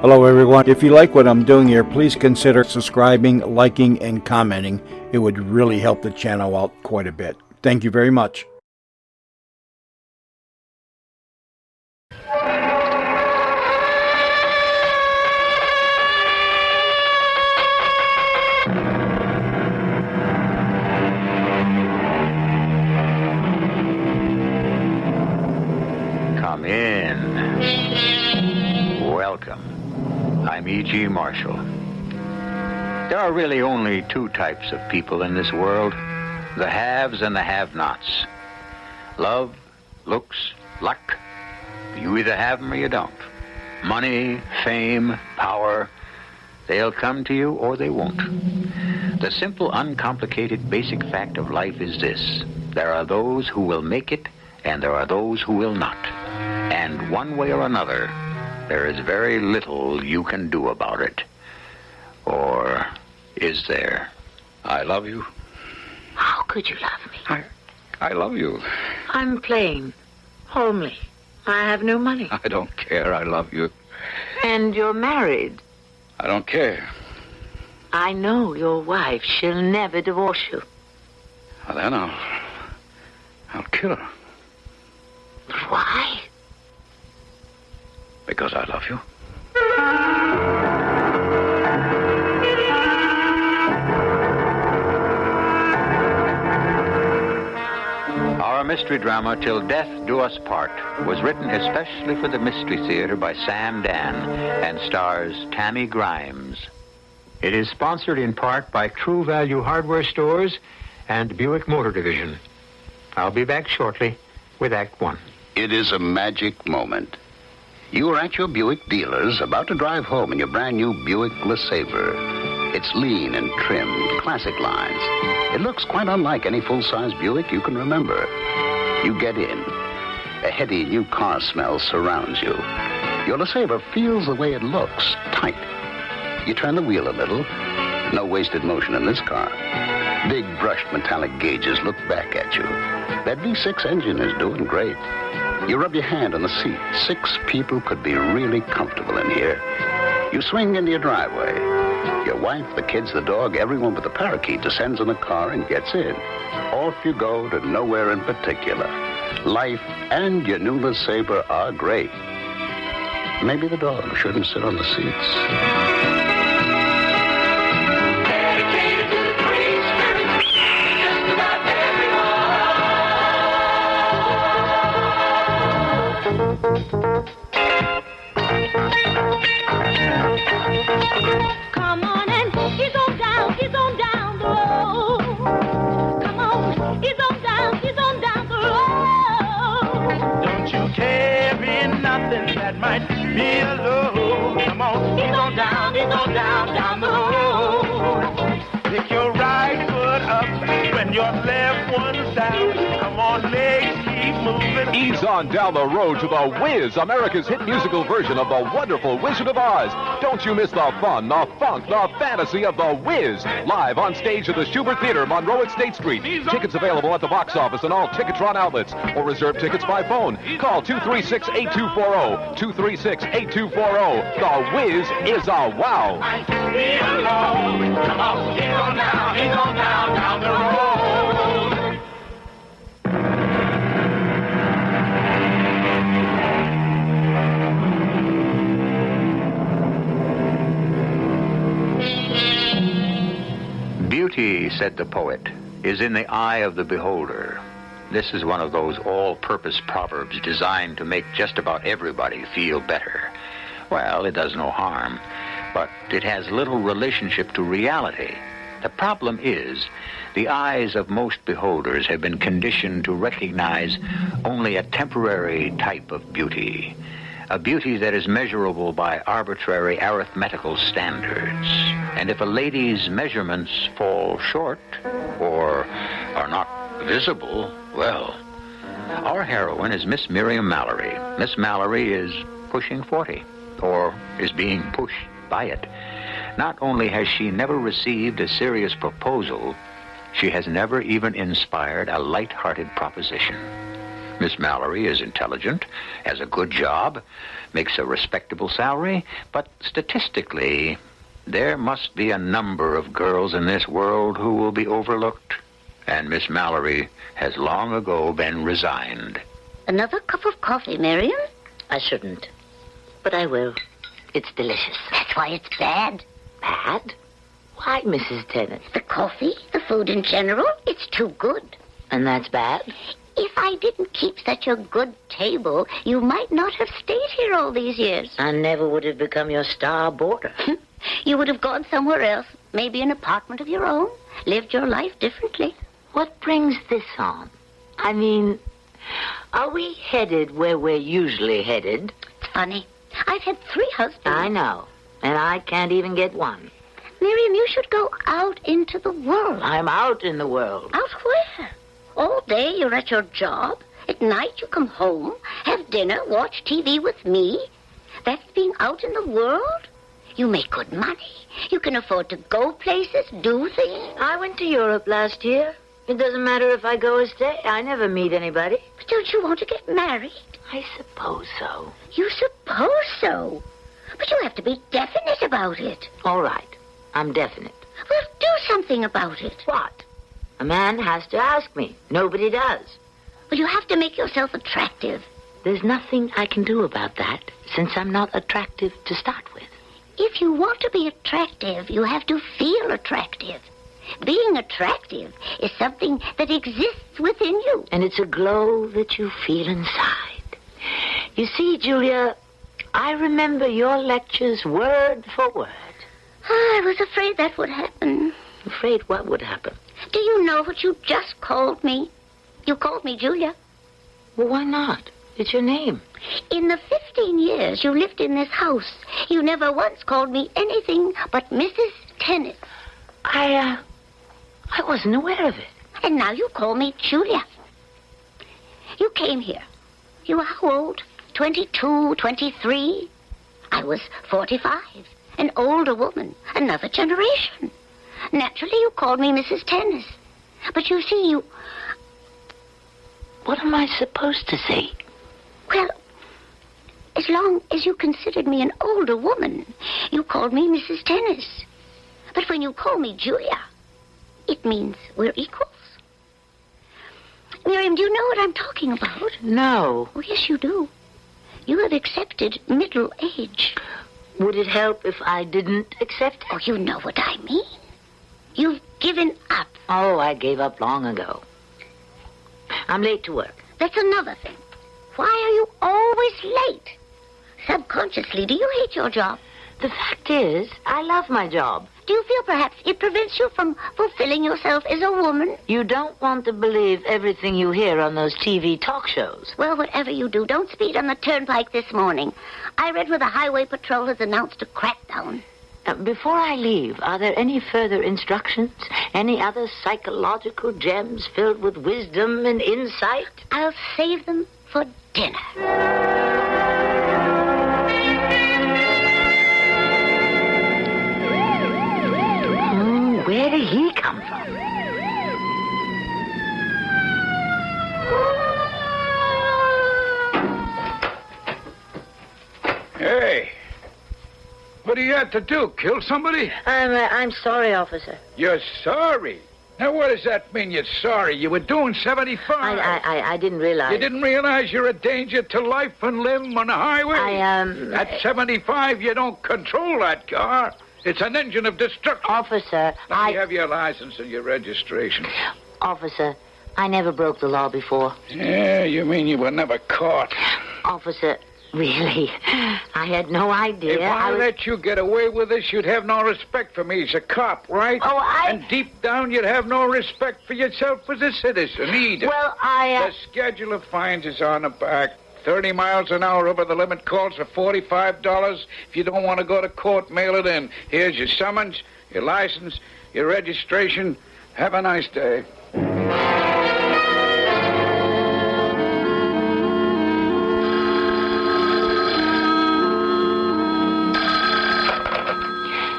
Hello everyone. If you like what I'm doing here, please consider subscribing, liking, and commenting. It would really help the channel out quite a bit. Thank you very much. Come in. Welcome. I'm E.G. Marshall. There are really only two types of people in this world, the haves and the have-nots. Love, looks, luck. You either have them or you don't. Money, fame, power, they'll come to you or they won't. The simple, uncomplicated, basic fact of life is this. There are those who will make it and there are those who will not. And one way or another, there is very little you can do about it. Or is there? I love you. How could you love me? I love you. I'm plain, homely. I have no money. I don't care. I love you. And you're married. I don't care. I know your wife. She'll never divorce you. Well, then I'll kill her. But why? Because I love you. Our mystery drama, Till Death Do Us Part, was written especially for the Mystery Theater by Sam Dan and stars Tammy Grimes. It is sponsored in part by True Value Hardware Stores and Buick Motor Division. I'll be back shortly with Act One. It is a magic moment. You are at your Buick dealer's, about to drive home in your brand new Buick LeSabre. It's lean and trimmed, classic lines. It looks quite unlike any full-size Buick you can remember. You get in. A heady new car smell surrounds you. Your LeSabre feels the way it looks, tight. You turn the wheel a little. No wasted motion in this car. Big brushed metallic gauges look back at you. That V6 engine is doing great. You rub your hand on the seat. 6 people could be really comfortable in here. You swing into your driveway. Your wife, the kids, the dog, everyone but the parakeet descends in the car and gets in. Off you go to nowhere in particular. Life and your new LeSabre are great. Maybe the dog shouldn't sit on the seats. Come on and he's on down the road. Come on, he's on down the road. Don't you carry nothing that might be a load. Come on, he's on down the road. Pick your right foot up when your left one's down. Come on, legs, keep moving. Ease on down the road to The Wiz, America's hit musical version of The Wonderful Wizard of Oz. Don't you miss the fun, the funk, the fantasy of The Wiz. Live on stage at the Schubert Theater, Monroe at State Street. Tickets available at the box office and all Ticketron outlets. Or reserve tickets by phone. Call 236-8240. 236-8240. The Wiz is a wow. Come on, he's on down the road. Beauty, said the poet, is in the eye of the beholder. This is one of those all-purpose proverbs designed to make just about everybody feel better. Well, it does no harm, but it has little relationship to reality. The problem is, the eyes of most beholders have been conditioned to recognize only a temporary type of beauty, a beauty that is measurable by arbitrary arithmetical standards. And if a lady's measurements fall short or are not visible, well, our heroine is Miss Miriam Mallory. Miss Mallory is pushing 40, or is being pushed by it. Not only has she never received a serious proposal, she has never even inspired a light-hearted proposition. Miss Mallory is intelligent, has a good job, makes a respectable salary, but statistically, there must be a number of girls in this world who will be overlooked. And Miss Mallory has long ago been resigned. Another cup of coffee, Miriam? I shouldn't. But I will. It's delicious. That's why it's bad. Bad? Why, Mrs. Tennant? The coffee, the food in general, it's too good. And that's bad? If I didn't keep such a good table, you might not have stayed here all these years. I never would have become your star boarder. You would have gone somewhere else, maybe an apartment of your own, lived your life differently. What brings this on? I mean, are we headed where we're usually headed? It's funny. I've had 3 husbands. I know, and I can't even get one. Miriam, you should go out into the world. I'm out in the world. Out where? All day you're at your job. At night you come home, have dinner, watch TV with me. That's being out in the world. You make good money. You can afford to go places, do things. I went to Europe last year. It doesn't matter if I go or stay. I never meet anybody. But don't you want to get married? I suppose so. You suppose so. But you have to be definite about it. All right. I'm definite. Well, do something about it. What? A man has to ask me. Nobody does. Well, you have to make yourself attractive. There's nothing I can do about that, since I'm not attractive to start with. If you want to be attractive, you have to feel attractive. Being attractive is something that exists within you. And it's a glow that you feel inside. You see, Julia, I remember your lectures word for word. I was afraid that would happen. Afraid what would happen? Do you know what you just called me? You called me Julia. Well, why not? It's your name. In the 15 years you lived in this house, you never once called me anything but Mrs. Tennant. I wasn't aware of it. And now you call me Julia. You came here. You were how old? 22, 23? I was 45. An older woman. Another generation. Naturally, you called me Mrs. Tennant. But you see, you... What am I supposed to say? Well, as long as you considered me an older woman, you called me Mrs. Tennant. But when you call me Julia, it means we're equals. Miriam, do you know what I'm talking about? No. Oh, yes, you do. You have accepted middle age. Would it help if I didn't accept it? Oh, you know what I mean. You've given up. Oh, I gave up long ago. I'm late to work. That's another thing. Why are you always late? Subconsciously, do you hate your job? The fact is, I love my job. Do you feel perhaps it prevents you from fulfilling yourself as a woman? You don't want to believe everything you hear on those TV talk shows. Well, whatever you do, don't speed on the turnpike this morning. I read where the Highway Patrol has announced a crackdown. Before I leave, are there any further instructions? Any other psychological gems filled with wisdom and insight? I'll save them for dinner. Where did he come from? Hey, what do you have to do? Kill somebody? I'm sorry, officer. You're sorry? Now, what does that mean, you're sorry? You were doing 75. I didn't realize. You didn't realize you're a danger to life and limb on the highway? At 75, you don't control that car. It's an engine of destruction. Officer, Let me have your license and your registration. Officer, I never broke the law before. Yeah, you mean you were never caught. Officer, really, I had no idea. If I let you get away with this, you'd have no respect for me as a cop, right? Oh, And deep down, you'd have no respect for yourself as a citizen, either. Well, The schedule of fines is on the back. 30 miles an hour over the limit calls for $45. If you don't want to go to court, mail it in. Here's your summons, your license, your registration. Have a nice day.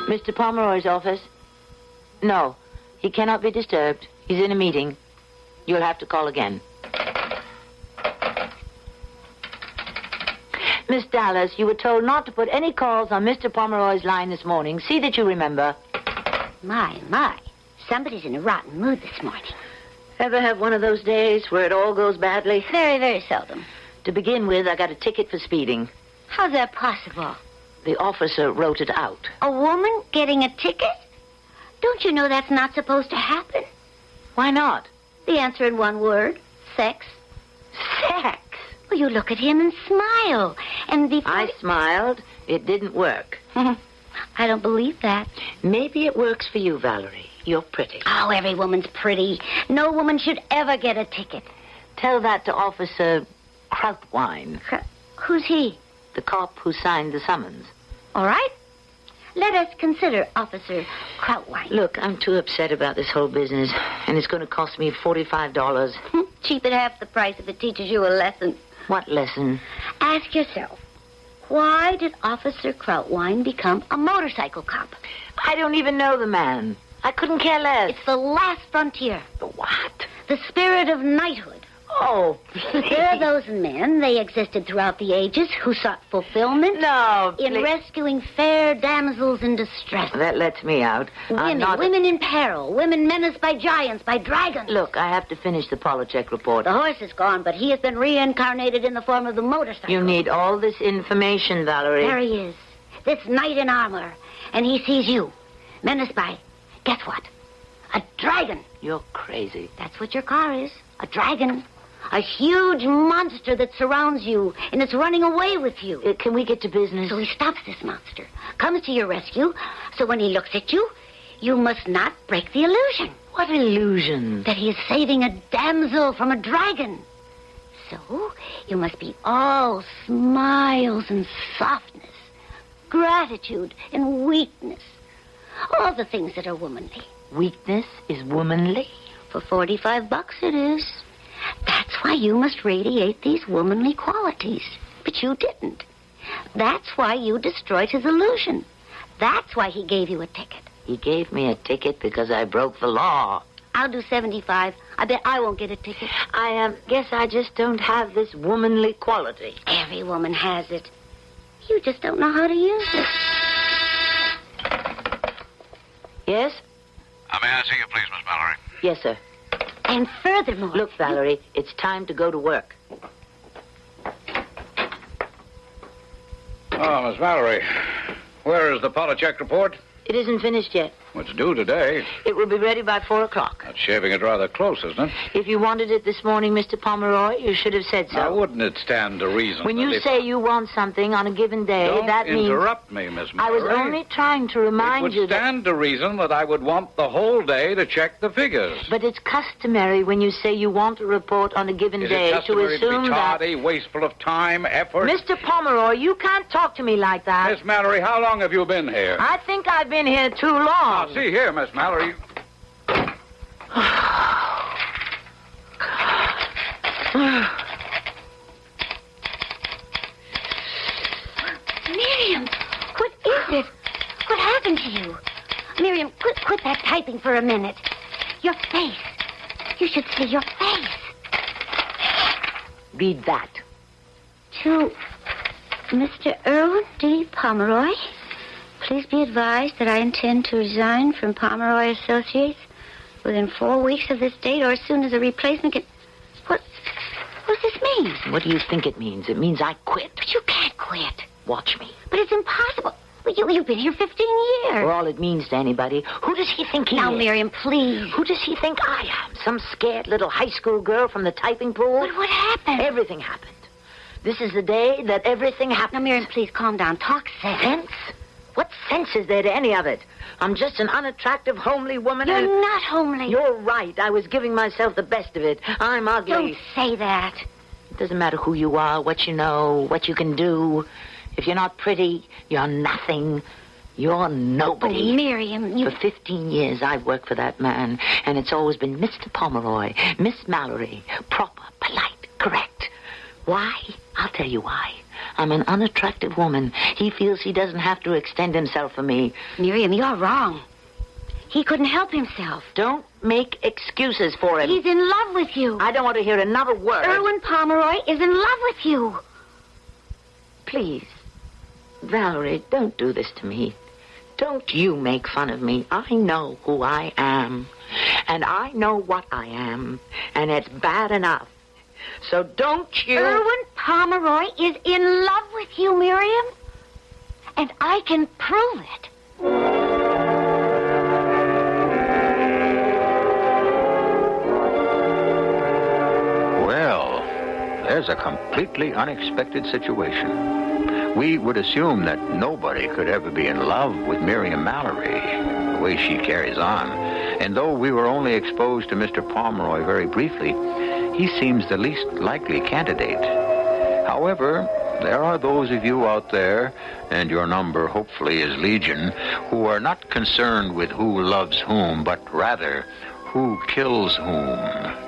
Mr. Pomeroy's office? No, he cannot be disturbed. He's in a meeting. You'll have to call again. Miss Dallas, you were told not to put any calls on Mr. Pomeroy's line this morning. See that you remember. My. Somebody's in a rotten mood this morning. Ever have one of those days where it all goes badly? Very, very seldom. To begin with, I got a ticket for speeding. How's that possible? The officer wrote it out. A woman getting a ticket? Don't you know that's not supposed to happen? Why not? The answer in one word, sex. Sex? Well, you look at him and smile. And before... I smiled. It didn't work. I don't believe that. Maybe it works for you, Valerie. You're pretty. Oh, every woman's pretty. No woman should ever get a ticket. Tell that to Officer Krautwein. Who's he? The cop who signed the summons. All right. Let us consider Officer Krautwein. Look, I'm too upset about this whole business, and it's going to cost me $45. Cheap at half the price if it teaches you a lesson. What lesson? Ask yourself, why did Officer Krautwein become a motorcycle cop? I don't even know the man. I couldn't care less. It's the last frontier. The what? The spirit of knighthood. Oh, please. There are those men, they existed throughout the ages, who sought fulfillment in rescuing fair damsels in distress. That lets me out. Women in peril, women menaced by giants, by dragons. Look, I have to finish the Polachek report. The horse is gone, but he has been reincarnated in the form of the motorcycle. You need all this information, Valerie. There he is, this knight in armor, and he sees you, menaced by, guess what? A dragon. You're crazy. That's what your car is, a dragon. A huge monster that surrounds you, and it's running away with you. Can we get to business? So he stops this monster, comes to your rescue, so when he looks at you, you must not break the illusion. What illusion? That he is saving a damsel from a dragon. So you must be all smiles and softness, gratitude and weakness. All the things that are womanly. Weakness is womanly? For $45 it is. That's why you must radiate these womanly qualities. But you didn't. That's why you destroyed his illusion. That's why he gave you a ticket. He gave me a ticket because I broke the law. I'll do 75. I bet I won't get a ticket. I guess I just don't have this womanly quality. Every woman has it. You just don't know how to use it. Yes? May I see you, please, Miss Mallory? Yes, sir. And furthermore... Look, Valerie, it's time to go to work. Oh, Miss Mallory, where is the Polachek report? It isn't finished yet. It's due today. It will be ready by 4 o'clock. That's shaving it rather close, isn't it? If you wanted it this morning, Mr. Pomeroy, you should have said so. Now, wouldn't it stand to reason? When you say you want something on a given day, that means... Don't interrupt me, Miss Mallory. I was only trying to remind you that... It would stand to reason that I would want the whole day to check the figures. But it's customary when you say you want a report on a given day to assume to be tardy, wasteful of time, effort? Mr. Pomeroy, you can't talk to me like that. Miss Mallory, how long have you been here? I think I've been here too long. Now, see here, Miss Mallory. Miriam, what is it? What happened to you? Miriam, quit that typing for a minute. Your face. You should see your face. Read that. To Mr. Irwin D. Pomeroy, please be advised that I intend to resign from Pomeroy Associates within 4 weeks of this date or as soon as a replacement can... What does this mean? What do you think it means? It means I quit. But you can't quit. Watch me. But it's impossible. You've been here 15 years. For all it means to anybody, who does he think he is? Now, Miriam, please. Who does he think I am? Some scared little high school girl from the typing pool? But what happened? Everything happened. This is the day that everything happened. Now, Miriam, please calm down. Talk sense. Sense? What sense is there to any of it? I'm just an unattractive, homely woman. You're not homely. You're right. I was giving myself the best of it. I'm ugly. Don't say that. It doesn't matter who you are, what you know, what you can do. If you're not pretty, you're nothing. You're nobody. Oh, Miriam, you... For 15 years, I've worked for that man, and it's always been Mr. Pomeroy, Miss Mallory, proper, polite, correct. Why? I'll tell you why. I'm an unattractive woman. He feels he doesn't have to extend himself for me. Miriam, you're wrong. He couldn't help himself. Don't make excuses for him. He's in love with you. I don't want to hear another word. Irwin Pomeroy is in love with you. Please. Valerie, don't do this to me. Don't you make fun of me. I know who I am. And I know what I am. And it's bad enough. So don't you... Erwin Pomeroy is in love with you, Miriam. And I can prove it. Well, there's a completely unexpected situation. We would assume that nobody could ever be in love with Miriam Mallory, the way she carries on. And though we were only exposed to Mr. Pomeroy very briefly, he seems the least likely candidate. However, there are those of you out there, and your number hopefully is legion, who are not concerned with who loves whom, but rather who kills whom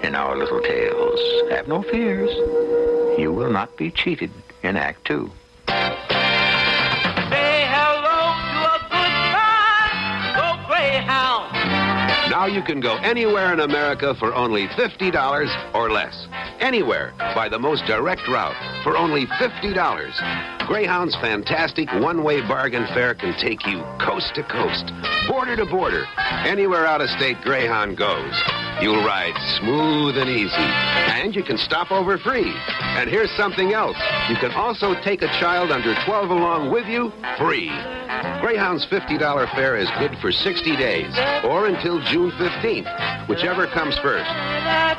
in our little tales. Have no fears. You will not be cheated in Act 2. Say hello to a goodbye, go Greyhound. Now you can go anywhere in America for only $50 or less. Anywhere by the most direct route for only $50. Greyhound's fantastic one-way bargain fare can take you coast to coast, border to border. Anywhere out of state Greyhound goes, you'll ride smooth and easy. And you can stop over free. And here's something else. You can also take a child under 12 along with you free. Greyhound's $50 fare is good for 60 days or until June 15th, whichever comes first.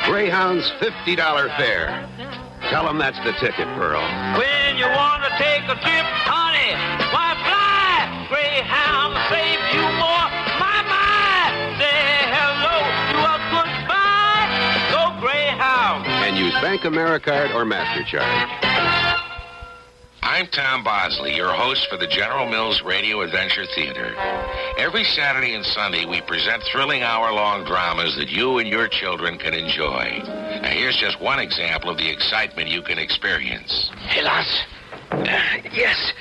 Greyhound's $50 fare. Tell them that's the ticket, Pearl. When you want to take a trip, honey, why fly? Greyhound will save you more. My, say hello to a goodbye, go Greyhound. And use Bank AmeriCard or MasterCharge. I'm Tom Bosley, your host for the General Mills Radio Adventure Theater. Every Saturday and Sunday, we present thrilling hour-long dramas that you and your children can enjoy. Now, here's just one example of the excitement you can experience. Hey, Lass. Yes,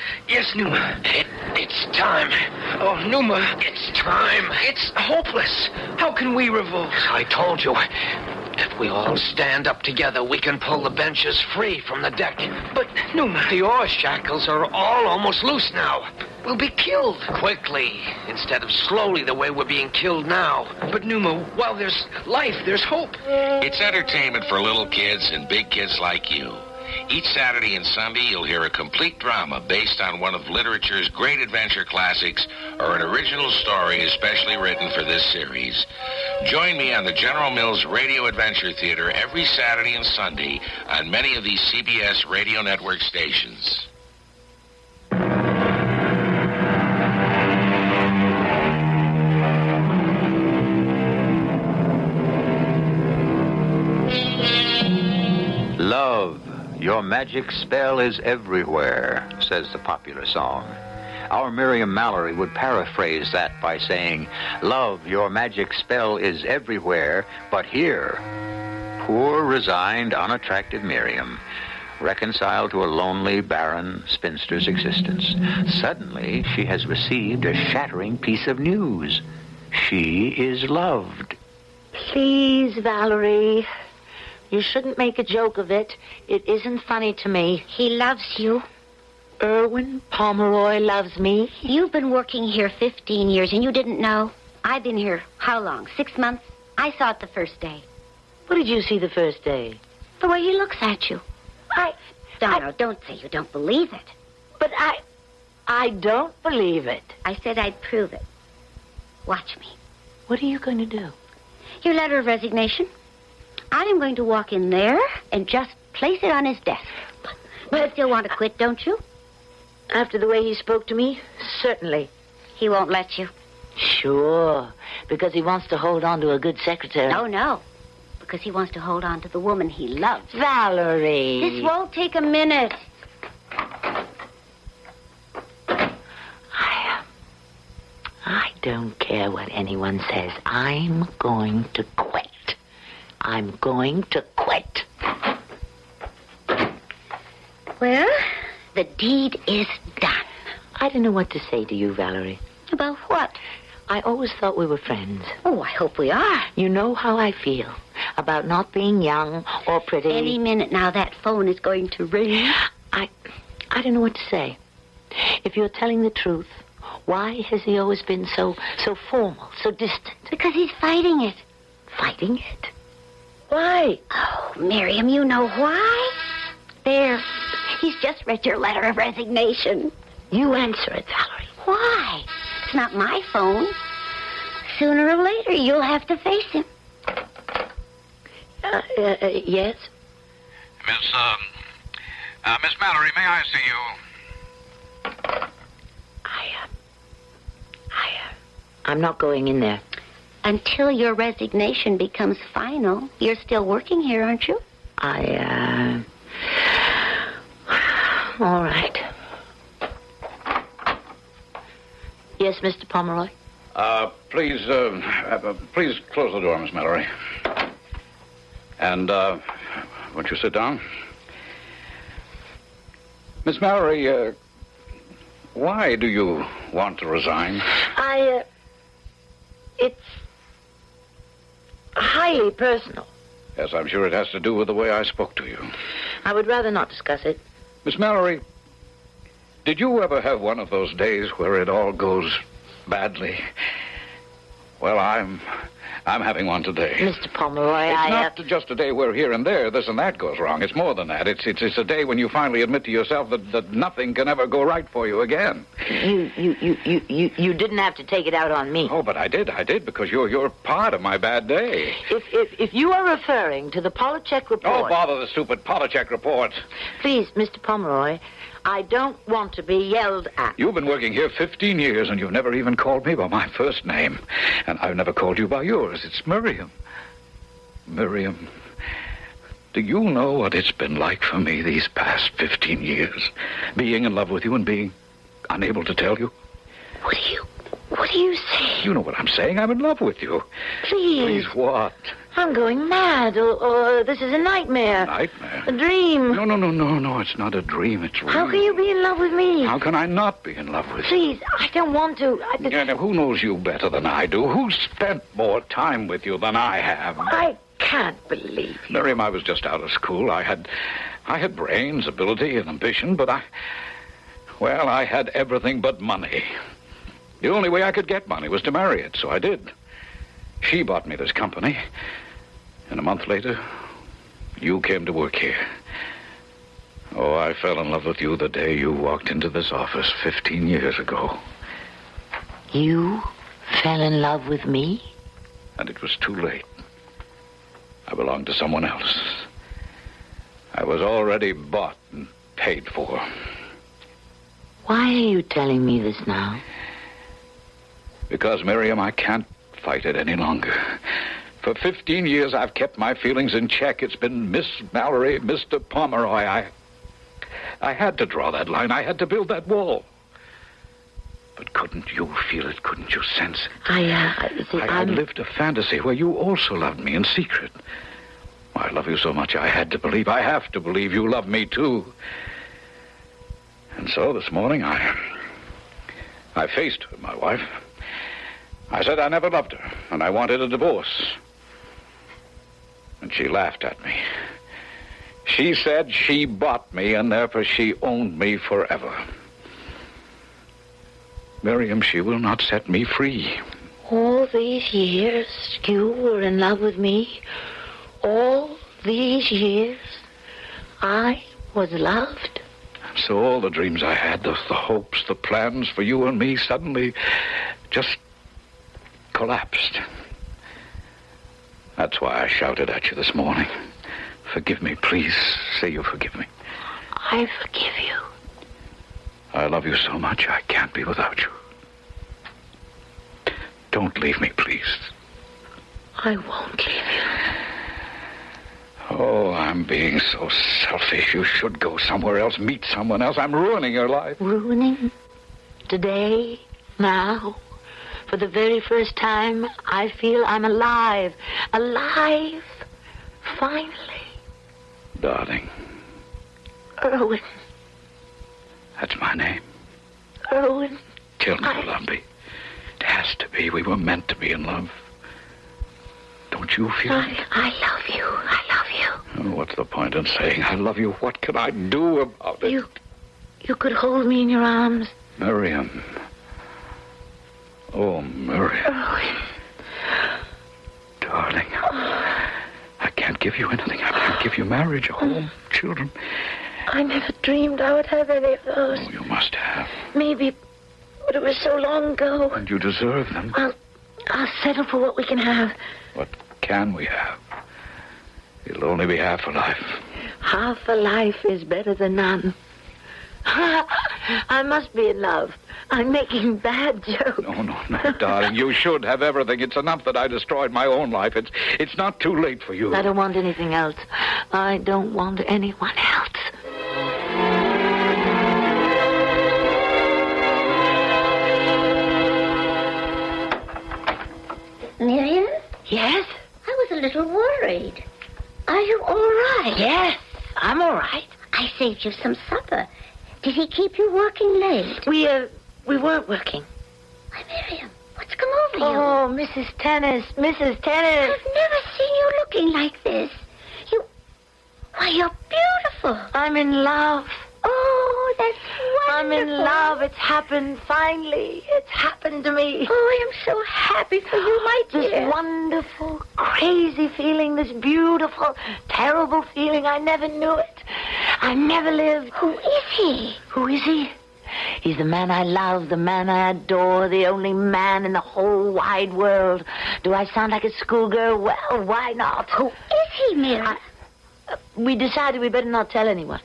Numa. It's time. Oh, Numa, it's time. It's hopeless. How can we revolt? I told you. If we all stand up together, we can pull the benches free from the deck. But, Numa, the oar shackles are all almost loose now. We'll be killed quickly instead of slowly the way we're being killed now. But, Numa, while there's life, there's hope. It's entertainment for little kids and big kids like you. Each Saturday and Sunday, you'll hear a complete drama based on one of literature's great adventure classics or an original story especially written for this series. Join me on the General Mills Radio Adventure Theater every Saturday and Sunday on many of these CBS radio network stations. Love, your magic spell is everywhere, says the popular song. Our Miriam Mallory would paraphrase that by saying, love, your magic spell is everywhere, but here. Poor, resigned, unattractive Miriam, reconciled to a lonely, barren spinster's existence. Suddenly, she has received a shattering piece of news. She is loved. Please, Valerie. You shouldn't make a joke of it. It isn't funny to me. He loves you. Erwin Pomeroy loves me. You've been working here 15 years and you didn't know. I've been here how long? 6 months? I saw it the first day. What did you see the first day? The way he looks at you. Donna, don't say you don't believe it. But I don't believe it. I said I'd prove it. Watch me. What are you going to do? Your letter of resignation. I'm going to walk in there and just place it on his desk. But you still want to quit, don't you? After the way he spoke to me, certainly. He won't let you. Sure, because he wants to hold on to a good secretary. No, because he wants to hold on to the woman he loves. Valerie. This won't take a minute. I don't care what anyone says. I'm going to quit. I'm going to quit. Well, the deed is done. I don't know what to say to you, Valerie. About what? I always thought we were friends. Oh, I hope we are. You know how I feel about not being young or pretty. Any minute now, that phone is going to ring. I don't know what to say. If you're telling the truth, why has he always been so formal, so distant? Because he's fighting it. Fighting it? Why? Oh, Miriam, you know why? There. He's just read your letter of resignation. You answer it, Valerie. Why? It's not my phone. Sooner or later, you'll have to face him. Yes? Miss Mallory, may I see you? I'm not going in there. Until your resignation becomes final, you're still working here, aren't you? All right. Yes, Mr. Pomeroy? Please close the door, Miss Mallory. And, won't you sit down? Miss Mallory, why do you want to resign? It's highly personal. Yes, I'm sure it has to do with the way I spoke to you. I would rather not discuss it. Miss Mallory, did you ever have one of those days where it all goes badly? Well, I'm having one today. Mr. Pomeroy, It's not just a day where here and there this and that goes wrong. It's more than that. It's a day when you finally admit to yourself that nothing can ever go right for you again. You didn't have to take it out on me. Oh, but I did, because you're part of my bad day. If you are referring to the Polachek report... Oh, bother the stupid Polachek report. Please, Mr. Pomeroy, I don't want to be yelled at. You've been working here 15 years, and you've never even called me by my first name. And I've never called you by yours. It's Miriam. Miriam, do you know what it's been like for me these past 15 years? Being in love with you and being unable to tell you? What do you say? You know what I'm saying. I'm in love with you. Please. Please what? I'm going mad, or this is a nightmare. Nightmare? A dream. No, it's not a dream, it's real. How can you be in love with me? How can I not be in love with you? Please, I don't want to. Yeah, now, who knows you better than I do? Who's spent more time with you than I have? I can't believe you. Miriam, I was just out of school. I had brains, ability, and ambition, but I had everything but money. The only way I could get money was to marry it, so I did. She bought me this company, and a month later, you came to work here. Oh, I fell in love with you the day you walked into this office 15 years ago. You fell in love with me? And it was too late. I belonged to someone else. I was already bought and paid for. Why are you telling me this now? Because, Miriam, I can't fight it any longer. For 15 years, I've kept my feelings in check. It's been Miss Mallory, Mr. Pomeroy. I had to draw that line. I had to build that wall. But couldn't you feel it? Couldn't you sense it? I lived a fantasy where you also loved me in secret. I love you so much I have to believe you love me, too. And so this morning, I faced my wife. I said I never loved her, and I wanted a divorce. And she laughed at me. She said she bought me, and therefore she owned me forever. Miriam, she will not set me free. All these years, you were in love with me. All these years, I was loved. So all the dreams I had, the hopes, the plans for you and me suddenly just collapsed. That's why I shouted at you this morning. Forgive me, please. Say you forgive me. I forgive you. I love you so much I can't be without you. Don't leave me, please. I won't leave you. Oh, I'm being so selfish. You should go somewhere else, meet someone else. I'm ruining your life. Ruining? Today? Now? For the very first time, I feel I'm alive. Alive. Finally. Darling. Erwin. That's my name. Erwin. Kill me, Lumpy. It has to be. We were meant to be in love. Don't you feel it? I love you. I love you. Oh, what's the point in saying I love you? What can I do about it? you could hold me in your arms. Miriam. Oh, Miriam. Oh. Darling. I can't give you anything. I can't give you marriage, a home, children. I never dreamed I would have any of those. Oh, you must have. Maybe, but it was so long ago. And you deserve them. I'll settle for what we can have. What can we have? It'll only be half a life. Half a life is better than none. I must be in love. I'm making bad jokes. No, darling. You should have everything. It's enough that I destroyed my own life. It's not too late for you. I don't want anything else. I don't want anyone else. Miriam? Yes? I was a little worried. Are you all right? Yes, I'm all right. I saved you some supper. Did he keep you working late? We weren't working. Why, Miriam, what's come over you? Oh, Mrs. Tennis. I've never seen you looking like this. Why, you're beautiful. I'm in love. Oh, that's wonderful. I'm in love. It's happened, finally. It's happened to me. Oh, I am so happy for you, my dear. This wonderful, crazy feeling, this beautiful, terrible feeling. I never knew it. I never lived. Who is he? Who is he? He's the man I love, the man I adore, the only man in the whole wide world. Do I sound like a schoolgirl? Well, why not? Who is he, Miriam? We decided we better not tell anyone.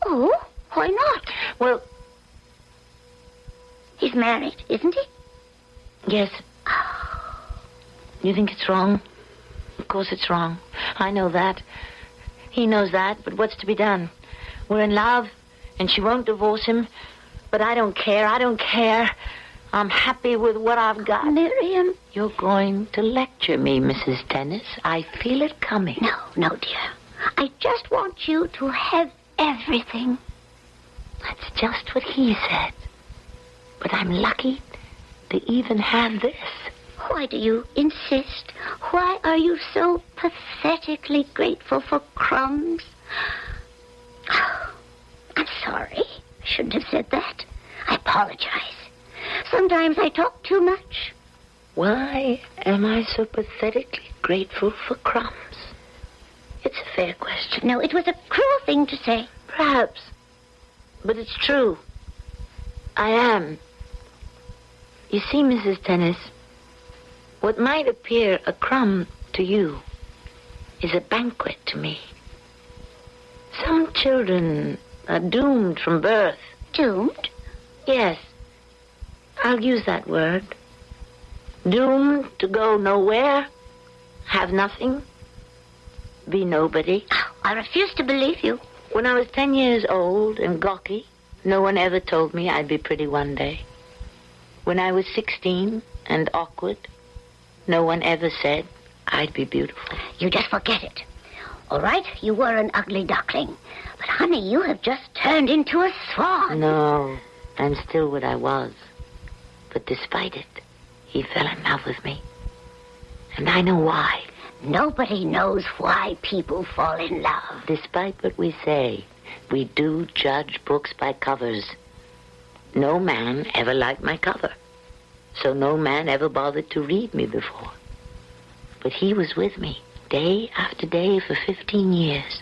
Oh, why not? Well, he's married, isn't he? Yes. You think it's wrong? Of course it's wrong. I know that. He knows that, but what's to be done? We're in love, and she won't divorce him. But I don't care. I'm happy with what I've got. Miriam. You're going to lecture me, Mrs. Tennis. I feel it coming. No, dear. I just want you to have everything. That's just what he said. But I'm lucky to even have this. Why do you insist? Why are you so pathetically grateful for crumbs? I'm sorry. I shouldn't have said that. I apologize. Sometimes I talk too much. Why am I so pathetically grateful for crumbs? It's a fair question. No, it was a cruel thing to say. Perhaps. But it's true. I am. You see, Mrs. Tennis, what might appear a crumb to you is a banquet to me. Some children are doomed from birth. Doomed? Yes. I'll use that word. Doomed to go nowhere, have nothing, be nobody. I refuse to believe you. When I was 10 years old and gawky, no one ever told me I'd be pretty one day. When I was 16 and awkward, no one ever said I'd be beautiful. You just forget it. All right, you were an ugly duckling. But, honey, you have just turned into a swan. No, I'm still what I was. But despite it, he fell in love with me. And I know why. Nobody knows why people fall in love. Despite what we say, we do judge books by covers. No man ever liked my cover. So no man ever bothered to read me before. But he was with me, day after day for 15 years.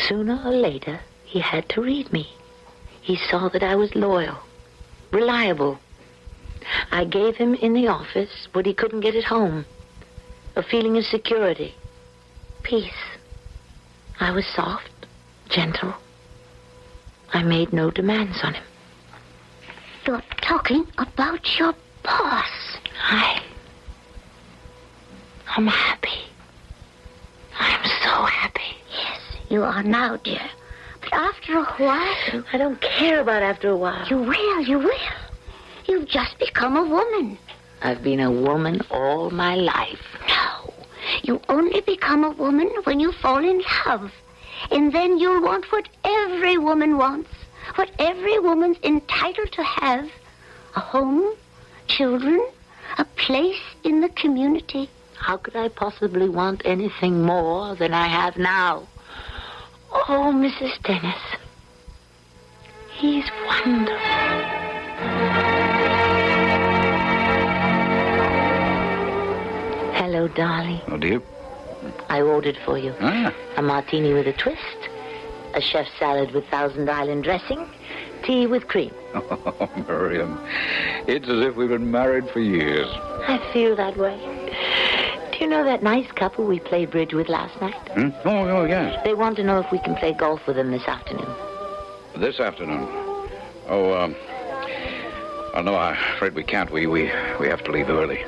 Sooner or later, he had to read me. He saw that I was loyal, reliable. I gave him in the office what he couldn't get at home. A feeling of security, peace. I was soft, gentle. I made no demands on him. You're talking about your boss. I'm happy. I'm so happy. Yes, you are now, dear. But after a while... I don't care about after a while. You will. You've just become a woman. I've been a woman all my life. No. You only become a woman when you fall in love. And then you'll want what every woman wants. What every woman's entitled to have. A home, children, a place in the community. How could I possibly want anything more than I have now? Oh, Mrs. Dennis. He's wonderful. Hello, darling. Oh, dear. I ordered for you. A martini with a twist, a chef's salad with Thousand Island dressing, tea with cream. Oh, Miriam, it's as if we've been married for years. I feel that way. Do you know that nice couple we played bridge with last night? Oh, yes. They want to know if we can play golf with them this afternoon. This afternoon? Oh, no, I'm afraid we can't. We have to leave early.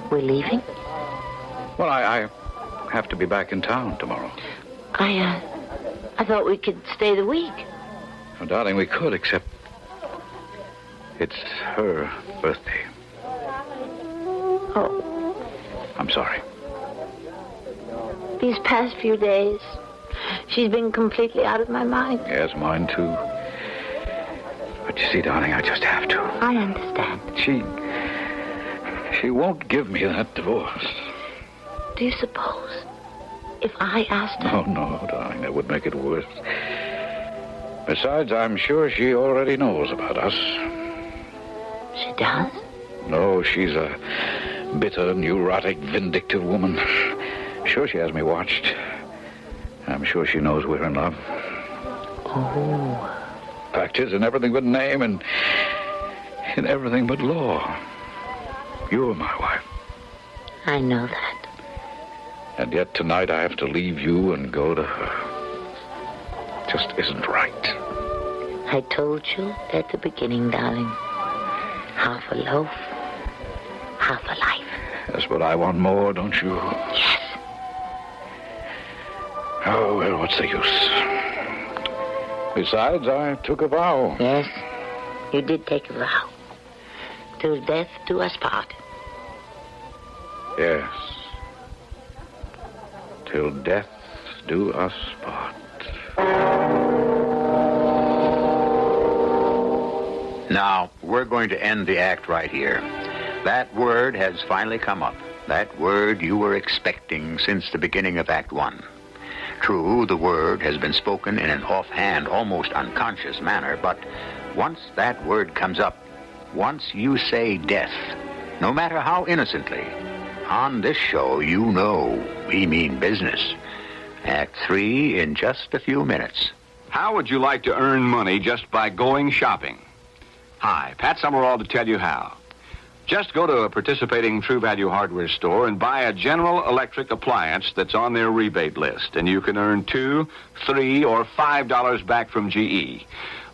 We're leaving? Well, I have to be back in town tomorrow. I thought we could stay the week. Oh, darling, we could, except it's her birthday. Oh. I'm sorry. These past few days, she's been completely out of my mind. Yes, mine too. But you see, darling, I just have to. I understand. She won't give me that divorce. Do you suppose if I asked her? Oh, no, darling, that would make it worse. Besides, I'm sure she already knows about us. She does? No, she's a bitter, neurotic, vindictive woman. Sure, she has me watched. I'm sure she knows we're in love. Oh. Fact is, in everything but name and in everything but law, you're my wife. I know that. And yet tonight I have to leave you and go to her. Just isn't right. I told you at the beginning, darling. Half a loaf, half a life. Yes, but I want more, don't you? Yes. Oh, well, what's the use? Besides, I took a vow. Yes, you did take a vow. Till death do us part. Yes. Till death do us part. Now, we're going to end the act right here. That word has finally come up. That word you were expecting since the beginning of Act 1. True, the word has been spoken in an offhand, almost unconscious manner, but once that word comes up, once you say death, no matter how innocently, on this show, you know we mean business. Act 3 in just a few minutes. How would you like to earn money just by going shopping? Hi, Pat Summerall to tell you how. Just go to a participating True Value hardware store and buy a General Electric appliance that's on their rebate list, and you can earn $2, $3, or $5 back from GE.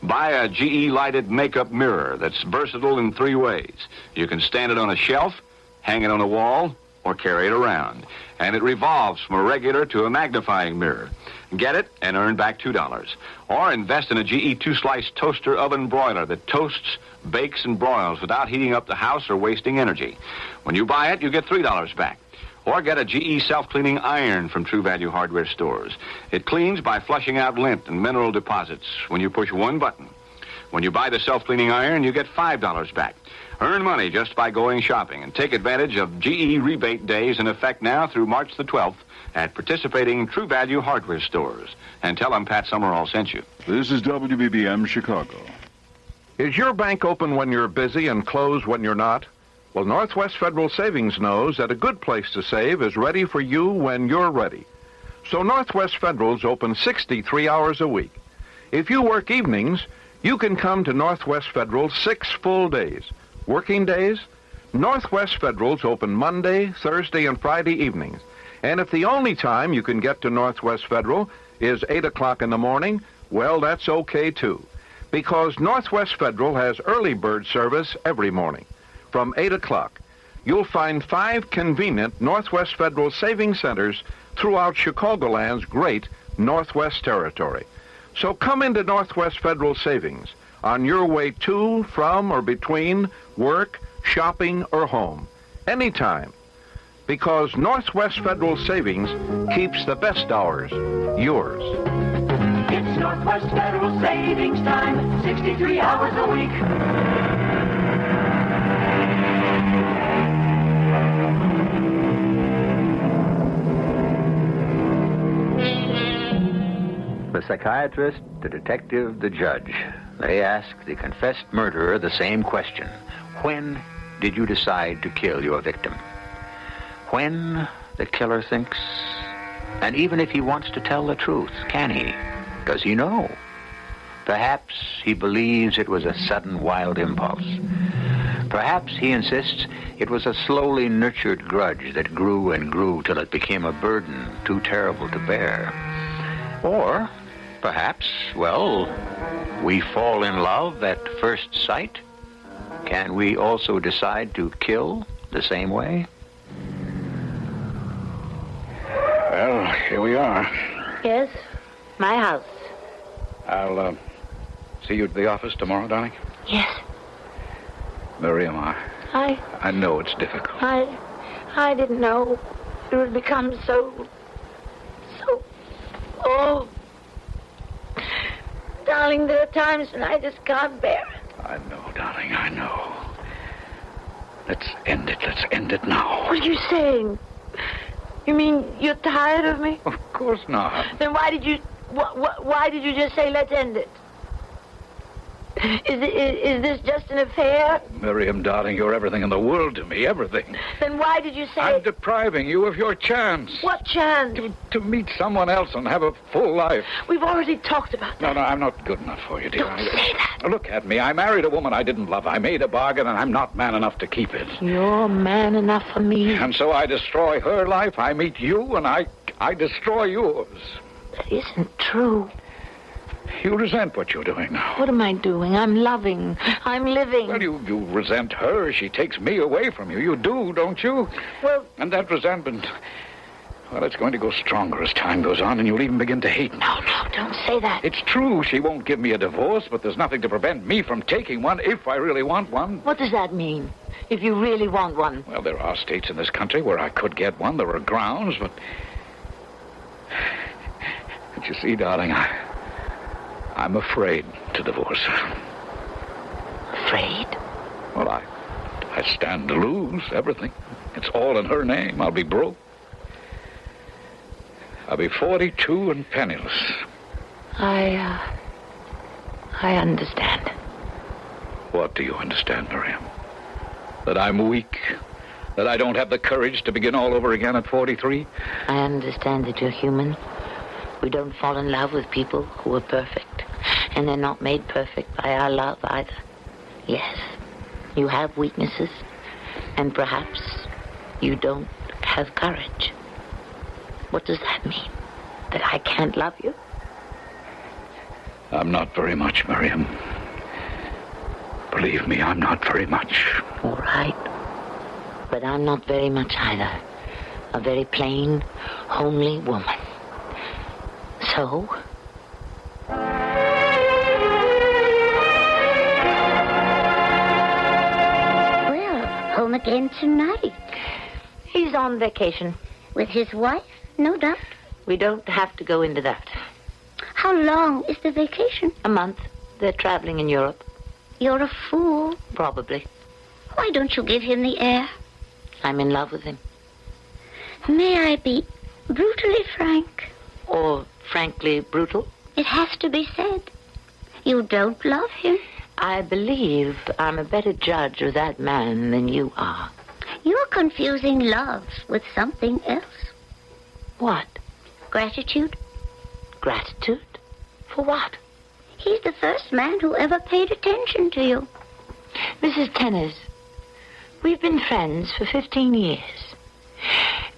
Buy a GE lighted makeup mirror that's versatile in 3 ways. You can stand it on a shelf, hang it on a wall, or carry it around. And it revolves from a regular to a magnifying mirror. Get it and earn back $2. Or invest in a GE 2-slice toaster oven broiler that toasts, bakes, and broils without heating up the house or wasting energy. When you buy it, you get $3 back. Or get a GE self-cleaning iron from True Value hardware stores. It cleans by flushing out lint and mineral deposits when you push one button. When you buy the self-cleaning iron, you get $5 back. Earn money just by going shopping and take advantage of GE rebate days in effect now through March the 12th at participating True Value hardware stores. And tell them Pat Summerall sent you. This is WBBM Chicago. Is your bank open when you're busy and closed when you're not? Well, Northwest Federal Savings knows that a good place to save is ready for you when you're ready. So Northwest Federal's open 63 hours a week. If you work evenings, you can come to Northwest Federal 6 full days. Working days, Northwest Federal's open Monday, Thursday, and Friday evenings. And if the only time you can get to Northwest Federal is 8 o'clock in the morning, well, that's okay, too. Because Northwest Federal has early bird service every morning. From 8 o'clock, you'll find 5 convenient Northwest Federal savings centers throughout Chicagoland's great Northwest Territory. So come into Northwest Federal Savings on your way to, from, or between work, shopping, or home. Anytime. Because Northwest Federal Savings keeps the best hours yours. It's Northwest Federal Savings Time, 63 hours a week. The psychiatrist, the detective, the judge. They ask the confessed murderer the same question. When did you decide to kill your victim? When the killer thinks, and even if he wants to tell the truth, can he? Does he know? Perhaps he believes it was a sudden wild impulse. Perhaps he insists it was a slowly nurtured grudge that grew and grew till it became a burden too terrible to bear. Or perhaps, well, we fall in love at first sight. Can we also decide to kill the same way? Well, here we are. Yes, my house. I'll see you at the office tomorrow, darling. Yes. Miriam, I know it's difficult. I didn't know it would become so... Oh. Darling, there are times when I just can't bear it. I know, darling, I know. Let's end it. Let's end it now. What are you saying? You mean you're tired of me? Of course not. Then why did you just say let's end it? Is this just an affair? Miriam, darling, you're everything in the world to me, everything. Then why did you say... I'm depriving you of your chance. What chance? To meet someone else and have a full life. We've already talked about that. No, I'm not good enough for you, dear. Don't say that. Look at me. I married a woman I didn't love. I made a bargain, and I'm not man enough to keep it. You're man enough for me. And so I destroy her life. I meet you, and I destroy yours. That isn't true. You resent what you're doing now. What am I doing? I'm loving. I'm living. Well, you resent her. She takes me away from you. You do, don't you? Well... And that resentment, well, it's going to go stronger as time goes on, and you'll even begin to hate me. No, don't say that. It's true she won't give me a divorce, but there's nothing to prevent me from taking one if I really want one. What does that mean, if you really want one? Well, there are states in this country where I could get one. There are grounds, but you see, darling, I'm afraid to divorce her. Afraid? Well, I stand to lose everything. It's all in her name. I'll be broke. I'll be 42 and penniless. I understand. What do you understand, Miriam? That I'm weak? That I don't have the courage to begin all over again at 43? I understand that you're human. We don't fall in love with people who are perfect. And they're not made perfect by our love either. Yes, you have weaknesses. And perhaps you don't have courage. What does that mean? That I can't love you? I'm not very much, Miriam. Believe me, I'm not very much. All right. But I'm not very much either. A very plain, homely woman. So... Home again tonight. He's on vacation. With his wife, no doubt. We don't have to go into that. How long is the vacation? A month. They're traveling in Europe. You're a fool. Probably. Why don't you give him the air? I'm in love with him. May I be brutally frank? Or frankly brutal? It has to be said. You don't love him. I believe I'm a better judge of that man than you are. You're confusing love with something else. What? Gratitude. Gratitude? For what? He's the first man who ever paid attention to you. Mrs. Tenners, we've been friends for 15 years.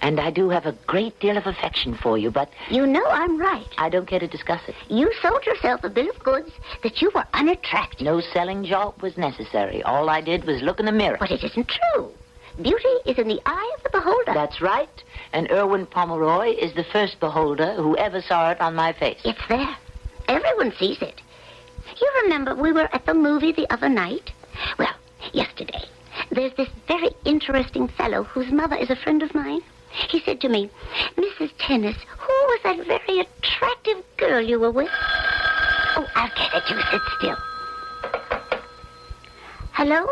And I do have a great deal of affection for you, but... You know I'm right. I don't care to discuss it. You sold yourself a bill of goods that you were unattractive. No selling job was necessary. All I did was look in the mirror. But it isn't true. Beauty is in the eye of the beholder. That's right. And Erwin Pomeroy is the first beholder who ever saw it on my face. It's there. Everyone sees it. You remember we were at the movie the other night? Well, yesterday. There's this very interesting fellow whose mother is a friend of mine. He said to me, Mrs. Tennis, who was that very attractive girl you were with? Oh, I'll get it. You sit still. Hello?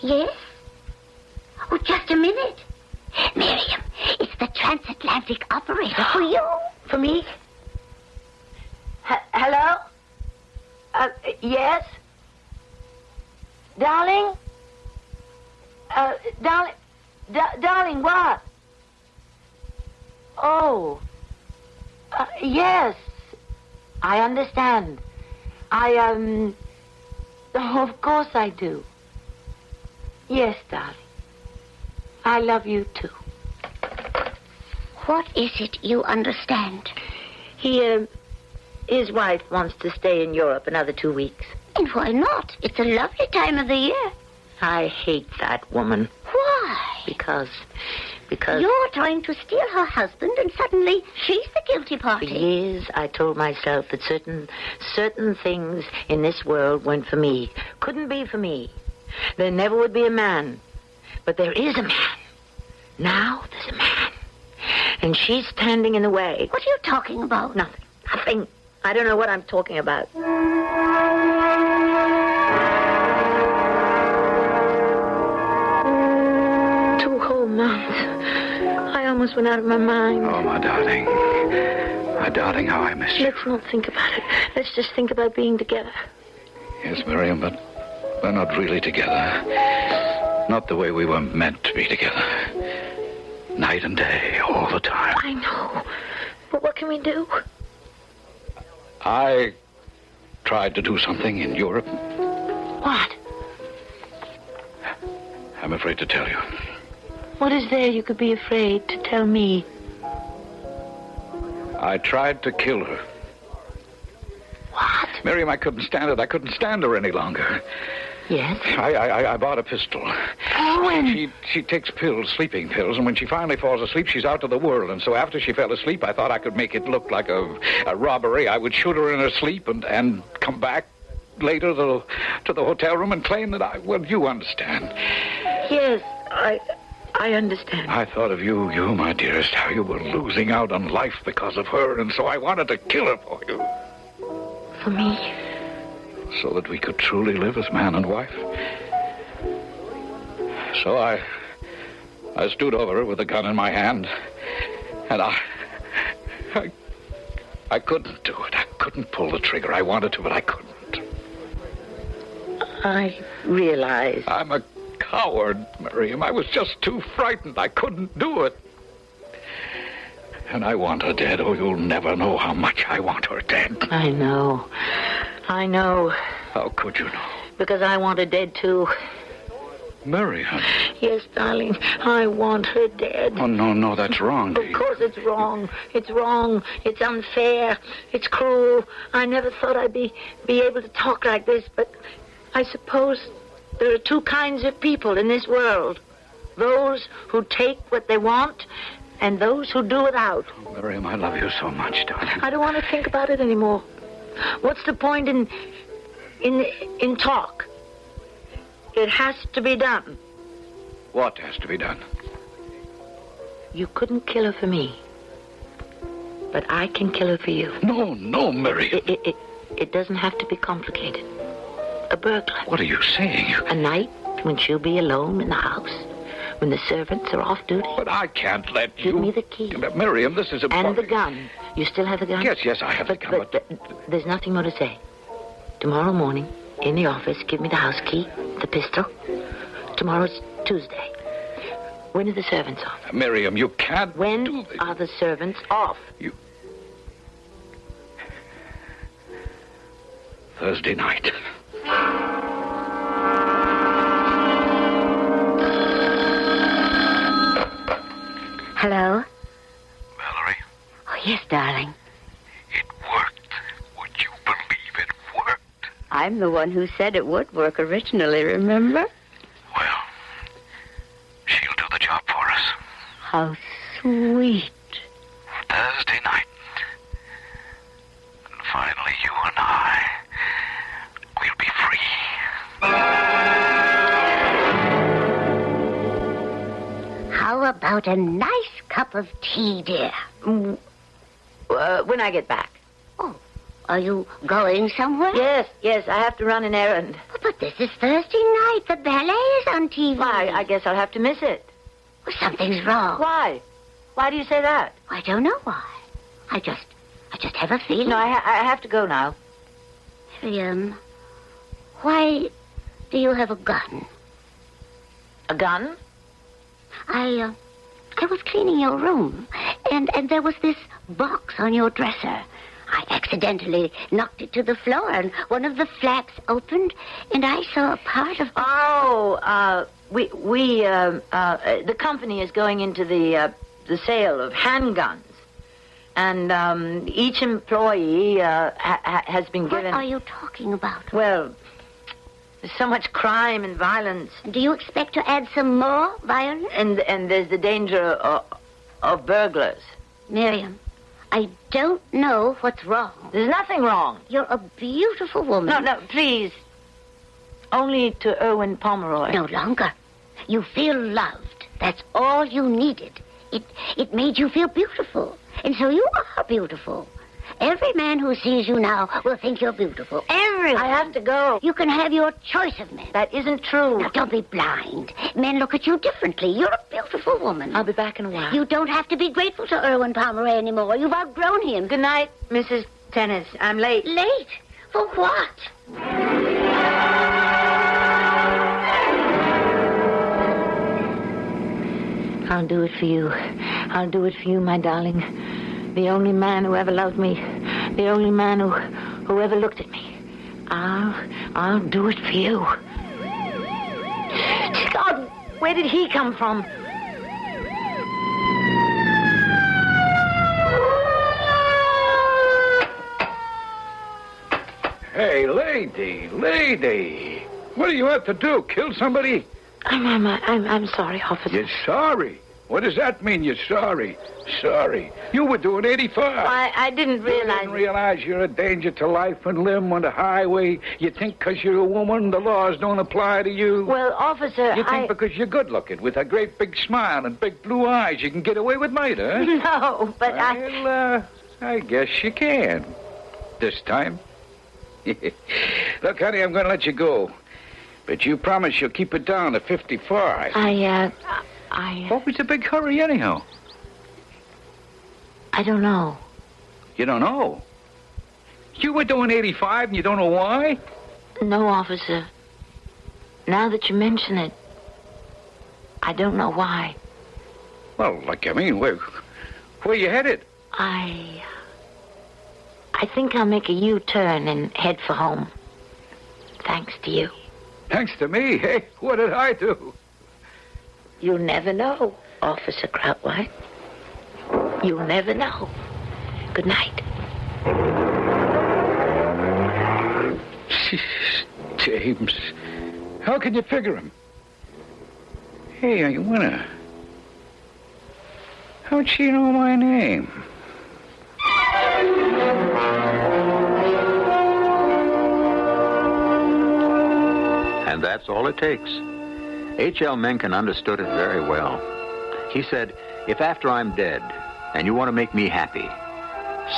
Yes? Oh, just a minute. Miriam, it's the transatlantic operator for you. For me? Hello? Yes? Darling? Darling, what? Oh. Yes. I understand. Oh, of course I do. Yes, darling. I love you, too. What is it you understand? His wife wants to stay in Europe another 2 weeks. And why not? It's a lovely time of the year. I hate that woman. Why? Because... You're trying to steal her husband, and suddenly she's the guilty party. For years, I told myself that certain things in this world weren't for me. Couldn't be for me. There never would be a man. But there is a man. Now there's a man. And she's standing in the way. What are you talking about? Nothing. I don't know what I'm talking about. 2 whole months. I almost went out of my mind. Oh, my darling. My darling, how I miss you. Let's not think about it. Let's just think about being together. Yes, Miriam, but we're not really together. Not the way we were meant to be together. Night and day, all the time. I know. But what can we do? I tried to do something in Europe. What? I'm afraid to tell you. What is there you could be afraid to tell me? I tried to kill her. What? Miriam, I couldn't stand it. I couldn't stand her any longer. Yes? I bought a pistol. Oh, and... She takes pills, sleeping pills, and when she finally falls asleep, she's out of the world. And so after she fell asleep, I thought I could make it look like a robbery. I would shoot her in her sleep and come back later to the hotel room and claim that well, you understand. Yes, I understand. I thought of you, my dearest, how you were losing out on life because of her, and so I wanted to kill her for you. For me? So that we could truly live as man and wife. So I stood over her with a gun in my hand, and I couldn't do it. I couldn't pull the trigger. I wanted to, but I couldn't. I realize. I'm a coward, Miriam. I was just too frightened. I couldn't do it. And I want her dead. Oh, you'll never know how much I want her dead. I know. How could you know? Because I want her dead, too. Miriam. Yes, darling. I want her dead. Oh, no, that's wrong. Of course it's wrong. It's wrong. It's unfair. It's cruel. I never thought I'd be able to talk like this, but I suppose there are 2 kinds of people in this world. Those who take what they want and those who do without. Oh, Miriam, I love you so much, darling. I don't want to think about it anymore. What's the point in talk? It has to be done. What has to be done? You couldn't kill her for me. But I can kill her for you. No, Miriam. It doesn't have to be complicated. A burglar. What are you saying? A night when she'll be alone in the house. When the servants are off duty. But I can't let you... Give me the key. Miriam, this is important. And the gun. You still have the gun? Yes, I have the gun. But there's nothing more to say. Tomorrow morning, in the office, give me the house key, the pistol. Tomorrow's Tuesday. When are the servants off? Miriam, you can't do When this. are the servants off? Thursday night. Hello? Valerie? Oh, yes, darling. It worked. Would you believe it worked? I'm the one who said it would work originally, remember? Well, she'll do the job for us. How sweet. Thursday night. And finally, you and I will be free. How about a nice cup of tea, dear? When I get back. Oh, are you going somewhere? Yes, I have to run an errand. But this is Thursday night. The ballet is on TV. Why, I guess I'll have to miss it. Well, something's wrong. Why? Why do you say that? I don't know why. I just I just have a feeling. No, I have to go now. Miriam, why do you have a gun? A gun? I was cleaning your room, and there was this box on your dresser. I accidentally knocked it to the floor, and one of the flaps opened, and I saw a part of... The company is going into the sale of handguns. And each employee has been given... What are you talking about? Well, there's so much crime and violence. Do you expect to add some more violence? And there's the danger of burglars. Miriam, I don't know what's wrong. There's nothing wrong. You're a beautiful woman. No, please. Only to Erwin Pomeroy. No longer. You feel loved. That's all you needed. It made you feel beautiful. And so you are beautiful. Every man who sees you now will think you're beautiful. Everyone. I have to go. You can have your choice of men. That isn't true. Now, don't be blind. Men look at you differently. You're a beautiful woman. I'll be back in a while. You don't have to be grateful to Erwin Pomeroy anymore. You've outgrown him. Good night, Mrs. Tennis. I'm late. Late? For what? I'll do it for you. I'll do it for you, my darling. The only man who ever loved me. The only man who ever looked at me. I'll do it for you. God, where did he come from? Hey, lady. What do you have to do? Kill somebody? I'm sorry, officer. You're sorry? What does that mean, you're sorry? Sorry. You were doing 85. I didn't realize... You didn't realize you're a danger to life and limb on the highway. You think because you're a woman, the laws don't apply to you? Well, officer, You think because you're good-looking, with a great big smile and big blue eyes, you can get away with murder, huh? No, but Well, I guess you can. This time. Look, honey, I'm going to let you go. But you promise you'll keep it down to 55. What was the big hurry, anyhow? I don't know. You don't know? You were doing 85 and you don't know why? No, officer. Now that you mention it, I don't know why. Well, where you headed? I think I'll make a U-turn and head for home. Thanks to you. Thanks to me? Hey, what did I do? You'll never know, Officer Krautwhite. You'll never know. Good night. James, how can you figure him? Hey, I wonder, how'd she know my name? And that's all it takes. H.L. Mencken understood it very well. He said, if after I'm dead and you want to make me happy,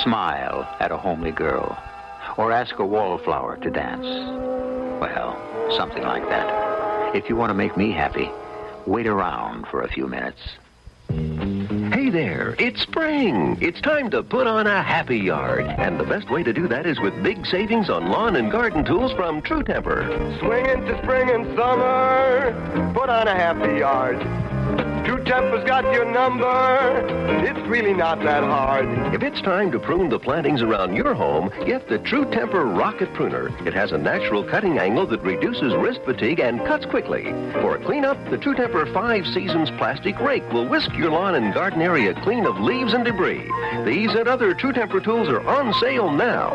smile at a homely girl or ask a wallflower to dance. Well, something like that. If you want to make me happy, wait around for a few minutes. Hey there, it's spring. It's time to put on a happy yard. And the best way to do that is with big savings on lawn and garden tools from True Temper. Swing into spring and summer, put on a happy yard. True Temper's got your number. It's really not that hard. If it's time to prune the plantings around your home, get the True Temper Rocket Pruner. It has a natural cutting angle that reduces wrist fatigue and cuts quickly. For a cleanup, the True Temper 5 Seasons plastic rake will whisk your lawn and garden area clean of leaves and debris. These and other True Temper tools are on sale now.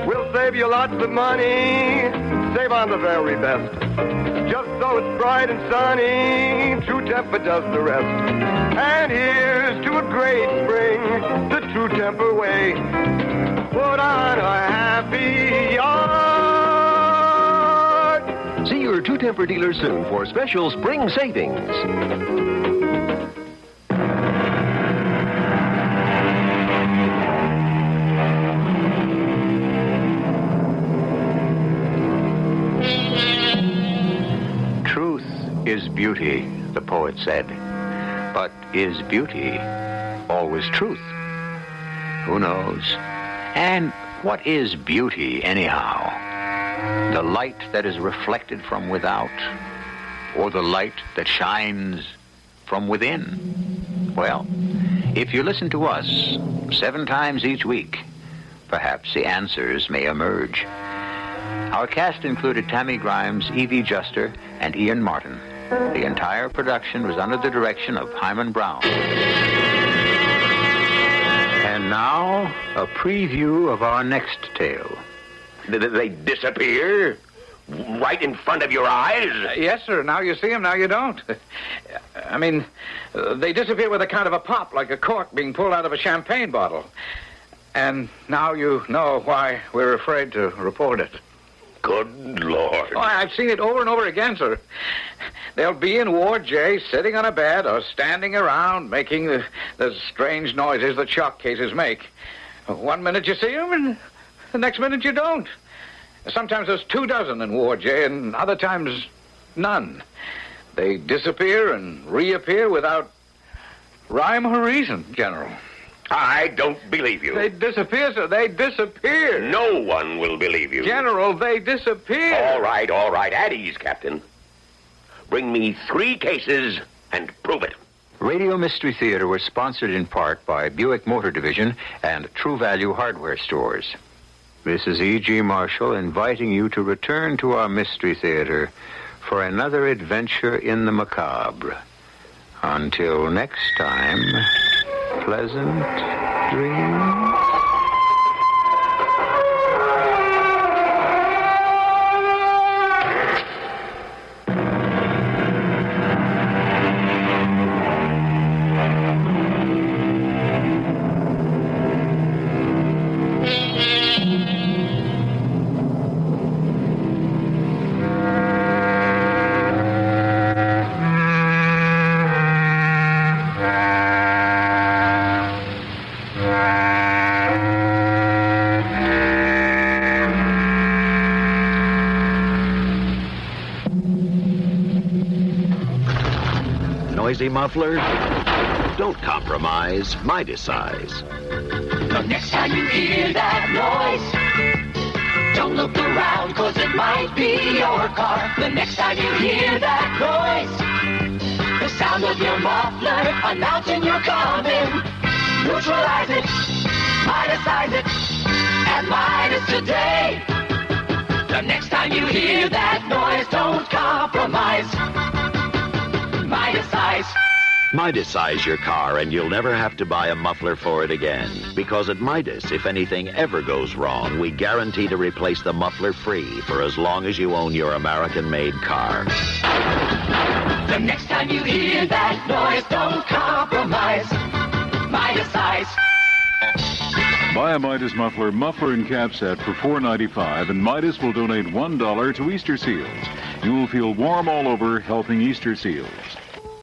We'll save you lots of money. Save on the very best. Just so it's bright and sunny, True Temper does the rest. And here's to a great spring, the True Temper way. Put on a happy yard. See your True Temper dealer soon for special spring savings. Is beauty, the poet said. But is beauty always truth? Who knows? And what is beauty, anyhow? The light that is reflected from without, or the light that shines from within? Well, if you listen to us 7 times each week, perhaps the answers may emerge. Our cast included Tammy Grimes, Evie Juster, and Ian Martin. The entire production was under the direction of Hyman Brown. And now, a preview of our next tale. They disappear right in front of your eyes? Yes, sir. Now you see them, now you don't. I mean, they disappear with a kind of a pop, like a cork being pulled out of a champagne bottle. And now you know why we're afraid to report it. Good Lord. Oh, I've seen it over and over again, sir. They'll be in Ward J, sitting on a bed or standing around making the strange noises that shock cases make. 1 minute you see them, and the next minute you don't. Sometimes there's 24 in Ward J, and other times none. They disappear and reappear without rhyme or reason, General. I don't believe you. They disappear, sir. They disappear. No one will believe you. General, they disappear. All right, all right. At ease, Captain. Bring me 3 cases and prove it. Radio Mystery Theater was sponsored in part by Buick Motor Division and True Value Hardware Stores. This is E.G. Marshall inviting you to return to our Mystery Theater for another adventure in the macabre. Until next time, pleasant dreams. Noisy muffler? Don't compromise. Midas-size. The next time you hear that noise, don't look around, cause it might be your car. The next time you hear that noise, the sound of your muffler announcing you're coming. Neutralize it, Midas-size it, and Midas today. The next time you hear that noise, don't compromise. Midas-size. Midas-size your car and you'll never have to buy a muffler for it again. Because at Midas, if anything ever goes wrong, we guarantee to replace the muffler free for as long as you own your American-made car. The next time you hear that noise, don't compromise. Midas-size. Buy a Midas muffler and cap set for $4.95, and Midas will donate $1 to Easter Seals. You will feel warm all over helping Easter Seals.